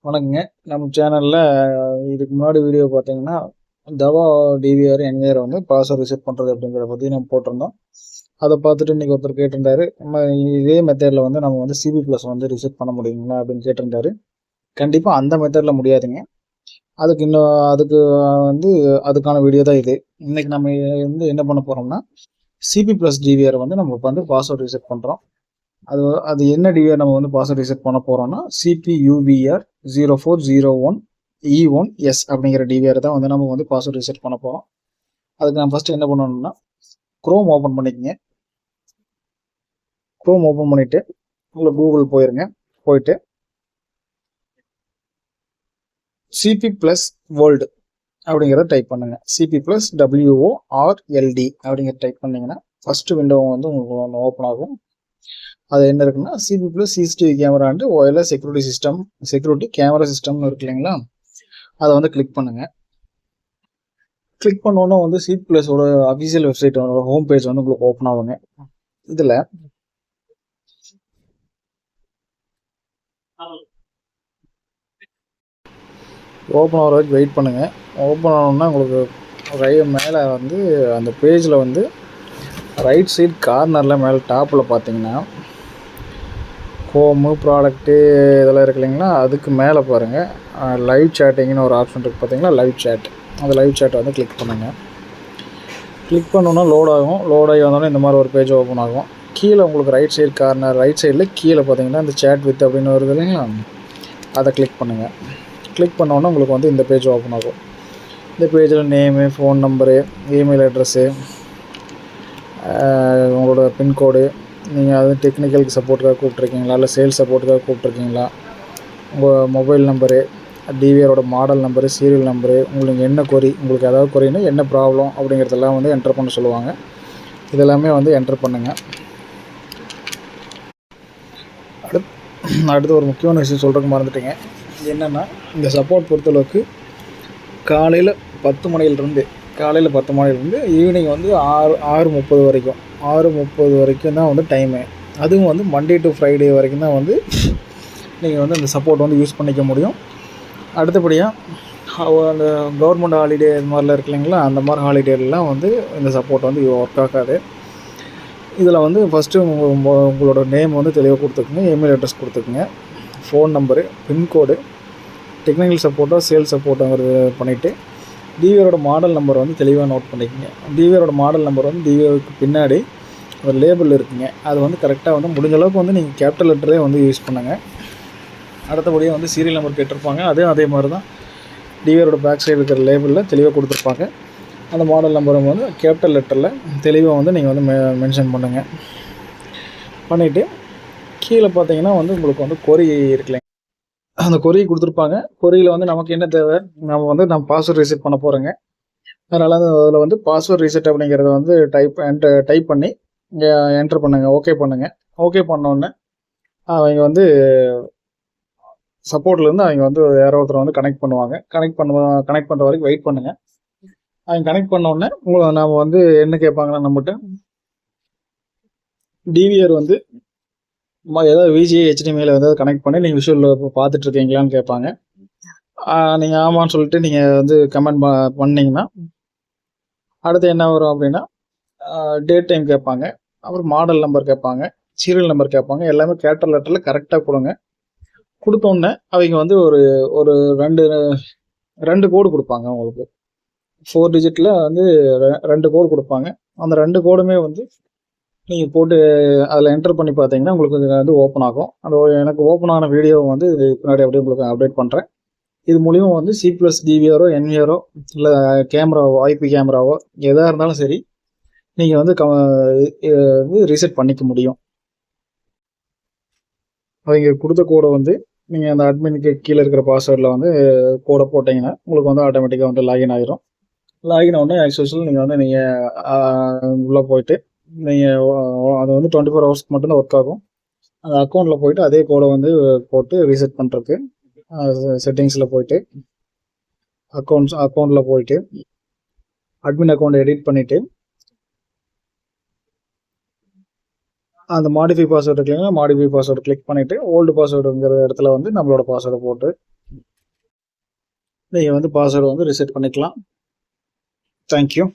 வணக்கங்க. நம்ம சேனல்ல இதுக்கு முன்னாடி வீடியோ பார்த்தீங்கன்னா, தவா டிவிஆர், என்விஆர் வந்து பாஸ்வேர்ட் ரீசெட் பண்றது அப்படிங்கிறத பத்தி நம்ம போட்டிருந்தோம். அத பார்த்துட்டு இன்னைக்கு ஒருத்தர் கேட்டிருந்தாரு. இதே மெத்தட்ல வந்து நம்ம வந்து சிபி பிளஸ் வந்து ரீசெட் பண்ண முடியுங்களா அப்படின்னு கேட்டிருந்தாரு. கண்டிப்பா அந்த மெத்தட்ல முடியாதுங்க. அதுக்கு வந்து அதுக்கான வீடியோ தான் இது. இன்னைக்கு நம்ம வந்து என்ன பண்ண போறோம்னா, சிபி பிளஸ் டிவிஆர் வந்து நம்ம வந்து பாஸ்வேர்ட் ரீசெட் பண்றோம். அது அது என்ன டிவிஆர் நம்ம வந்து பாஸ்வேர்ட் ரீசெட் பண்ண போறோம்னா, சிபியூவிஆர் 0401E1S அப்படிங்கிற டிவிஆர் தான் வந்து நம்ம வந்து பாஸ்வேர்ட் ரீசெட் பண்ண போறோம். அதுக்கு நான் ஃபர்ஸ்ட் என்ன பண்ணணும்னா, குரோம் ஓபன் பண்ணிக்கங்க. குரோம் ஓபன் பண்ணிட்டு உங்களை கூகுள் போயிருங்க. போயிட்டு சிபி பிளஸ் வேர்ல்டு அப்படிங்கிறத டைப் பண்ணுங்க. சிபி பிளஸ் WORLD அப்படிங்கிற டைப் பண்ணீங்கன்னா ஃபர்ஸ்ட் விண்டோ வந்து உங்களுக்கு ஓப்பன் ஆகும். அது என்ன இருக்குன்னா, CP Plus CCTV camera and wireless security camera சிஸ்டம்னு இருக்கு இல்லைங்களா, அதை வந்து கிளிக் பண்ணுங்க. கிளிக் பண்ணோன்னா வந்து சிபி பிளஸோட அஃபிஷியல் வெப்சைட் ஹோம் பேஜ் வந்து உங்களுக்கு ஓப்பன் ஆகுங்க. இதில் ஓப்பன் ஆகிற வரைக்கும் வெயிட் பண்ணுங்க. ஓப்பன் ஆனோம்னா உங்களுக்கு மேலே வந்து அந்த பேஜில் வந்து ரைட் சைடு கார்னரில் மேலே டாப்பில் பார்த்தீங்கன்னா ஹோமு ப்ராடக்ட்டு இதெல்லாம் இருக்கு இல்லைங்களா, அதுக்கு மேலே பாருங்கள் லைவ் சேட்டிங்னு ஒரு ஆப்ஷன் இருக்குது பார்த்தீங்களா, லைவ் சேட். அந்த லைவ் சேட்டை வந்து கிளிக் பண்ணுங்கள். கிளிக் பண்ணோன்னா லோட் ஆகும். லோட் ஆகி வந்தோடனே இந்த மாதிரி ஒரு பேஜ் ஓப்பன் ஆகும். கீழே உங்களுக்கு ரைட் சைடில் கீழே பார்த்தீங்கன்னா இந்த சேட் வித் அப்படின்னு வருது இல்லைங்களா, அதை கிளிக் பண்ணுங்கள். கிளிக் பண்ணோன்னா உங்களுக்கு வந்து இந்த பேஜ் ஓப்பன் ஆகும். இந்த பேஜில் name, phone number, email address, உங்களோட பின்கோடு, நீங்கள் அது டெக்னிக்கல் சப்போர்ட்டுக்காக கூப்பிட்ருக்கீங்களா இல்லை சேல்ஸ் சப்போர்ட்டுக்காக கூப்பிட்ருக்கீங்களா, உங்கள் மொபைல் நம்பரு, டிவிஆரோட மாடல் நம்பரு, சீரியல் நம்பரு, உங்களுக்கு என்ன உங்களுக்கு ஏதாவது கொரினா என்ன ப்ராப்ளம் அப்படிங்கிறதெல்லாம் வந்து என்டர் பண்ண சொல்லுவாங்க. இதெல்லாமே வந்து என்டர் பண்ணுங்கள். அடுத்து ஒரு முக்கியமான விஷயம் சொல்கிறதுக்கு மறந்துட்டேங்க. என்னென்னா, இந்த சப்போர்ட் பொறுத்தளவுக்கு காலையில் 10 மணிலேருந்து ஈவினிங் வந்து 6:30 வரைக்கும் 6:30 வரைக்கும் தான் வந்து டைமு. அதுவும் வந்து மண்டே டு ஃப்ரைடே வரைக்கும் தான் வந்து நீங்கள் வந்து அந்த சப்போர்ட் வந்து யூஸ் பண்ணிக்க முடியும். அடுத்தபடியாக அந்த கவர்மெண்ட் ஹாலிடே இது மாதிரிலாம் இருக்கு இல்லைங்களா, அந்த மாதிரி ஹாலிடேலாம் வந்து இந்த சப்போர்ட் வந்து ஒர்க் ஆகாது. இதில் வந்து ஃபஸ்ட்டு உங்களோட நேம் வந்து தெளிவாக கொடுத்துக்குங்க, இமெயில் அட்ரஸ் கொடுத்துக்குங்க, ஃபோன் நம்பரு, பின்கோடு, டெக்னிக்கல் சப்போர்ட்டோ சேல்ஸ் சப்போர்ட்டுங்கிறது பண்ணிவிட்டு டிவிஆரோட மாடல் நம்பர் வந்து தெளிவாக நோட் பண்ணிக்கோங்க. டிவிஆரோட மாடல் நம்பர் வந்து டிவிஆருக்கு பின்னாடி ஒரு லேபிள் இருக்குங்க. அது வந்து கரெக்டாக வந்து முடிஞ்ச அளவுக்கு வந்து நீங்கள் கேபிட்டல் லெட்டரே வந்து யூஸ் பண்ணுங்கள். அடுத்தபடியாக வந்து சீரியல் நம்பர் கேட்டிருப்பாங்க. அதே மாதிரி தான் டிவிஆரோட பேக் சைடு இருக்கிற லேபிளில் தெளிவாக கொடுத்துருப்பாங்க. அந்த மாடல் நம்பரை வந்து கேபிட்டல் லெட்டரில் தெளிவாக வந்து நீங்கள் வந்து மென்ஷன் பண்ணுங்கள். பண்ணிவிட்டு கீழே பார்த்தீங்கன்னா வந்து உங்களுக்கு வந்து கொரி இருக்குல்லைங்க, அந்த கொரியை கொடுத்துருப்பாங்க. கொரியில் வந்து நமக்கு என்ன தேவை, நம்ம பாஸ்வேர்ட் ரீசெட் பண்ண போகிறோங்க. அதனால் அதில் வந்து பாஸ்வேர்ட் ரீசெட் அப்படிங்கிறத வந்து டைப் பண்ணி என்டர் பண்ணுங்கள். ஓகே பண்ணுங்கள். ஓகே பண்ணோடனே அவங்க வந்து சப்போர்ட்லேருந்து அவங்க வந்து யாரோ ஒருத்தர் வந்து கனெக்ட் பண்ணுவாங்க. கனெக்ட் பண்ணுற வரைக்கும் வெயிட் பண்ணுங்கள். அவங்க கனெக்ட் பண்ணோடனே நம்ம வந்து என்ன கேட்பாங்கன்னா, நம்மகிட்ட டிவிஆர் வந்து ஏதாவது விஜிஏ ஹெச்டிஎம்ஐயில் ஏதாவது கனெக்ட் பண்ணி நீங்கள் விஷுவலில் பார்த்துட்டு இருக்கீங்களான்னு கேட்பாங்க. நீங்கள் ஆமான்னு சொல்லிட்டு நீங்கள் வந்து கமெண்ட் பண்ணிங்கன்னா அடுத்து என்ன வரும் அப்படின்னா, டேட் டைம் கேட்பாங்க, அப்புறம் மாடல் நம்பர் கேட்பாங்க, சீரியல் நம்பர் கேட்பாங்க. எல்லாமே கேபிட்டல் லெட்டரில் கரெக்டாக கொடுங்க. கொடுத்தோன்னே அவங்க வந்து ஒரு ரெண்டு கோடு கொடுப்பாங்க. உங்களுக்கு 4 டிஜிட்டில் வந்து 2 கோடு கொடுப்பாங்க. அந்த 2 கோடுமே வந்து நீங்கள் போட்டு அதில் என்டர் பண்ணி பார்த்தீங்கன்னா உங்களுக்கு வந்து ஓப்பன் ஆகும். அந்த எனக்கு ஓப்பன் ஆன வீடியோவை வந்து பின்னாடி அப்படியே உங்களுக்கு அப்டேட் பண்ணுறேன். இது மூலியமாக வந்து சி ப்ளஸ் டிவிஆரோ என்விஆரோ இல்லை கேமராவோ ஐபி கேமராவோ எதாக இருந்தாலும் சரி நீங்கள் வந்து ரீசெட் பண்ணிக்க முடியும். அவங்க கொடுத்த கோடை வந்து நீங்கள் அந்த அட்மினுக்கு கீழே இருக்கிற பாஸ்வேர்டில் வந்து கோடை போட்டிங்கன்னா உங்களுக்கு வந்து ஆட்டோமேட்டிக்காக வந்து லாகின் ஆகிரும். லாகின் ஆனோடனே ஆஸ் யூசுவல் நீங்கள் உள்ளே போயிட்டு நீங்கள் அது வந்து 24 ஹவர்ஸ்க்கு மட்டும்தான் ஒர்க் ஆகும். அந்த அக்கௌண்ட்டில் போயிட்டு அதே கோடை வந்து போட்டு ரீசெட் பண்ணுறதுக்கு செட்டிங்ஸில் போயிட்டு அக்கௌண்ட்டில் போயிட்டு அட்மின் அக்கௌண்ட் எடிட் பண்ணிவிட்டு அந்த மாடிஃபை பாஸ்வேர்டு இருக்குங்களா, மாடிஃபை பாஸ்வேர்டு கிளிக் பண்ணிவிட்டு ஓல்டு பாஸ்வேர்டுங்கிற இடத்துல வந்து நம்மளோட பாஸ்வேர்டை போட்டு நீங்கள் வந்து பாஸ்வேர்டு வந்து ரிசெட் பண்ணிக்கலாம். தேங்க்யூ.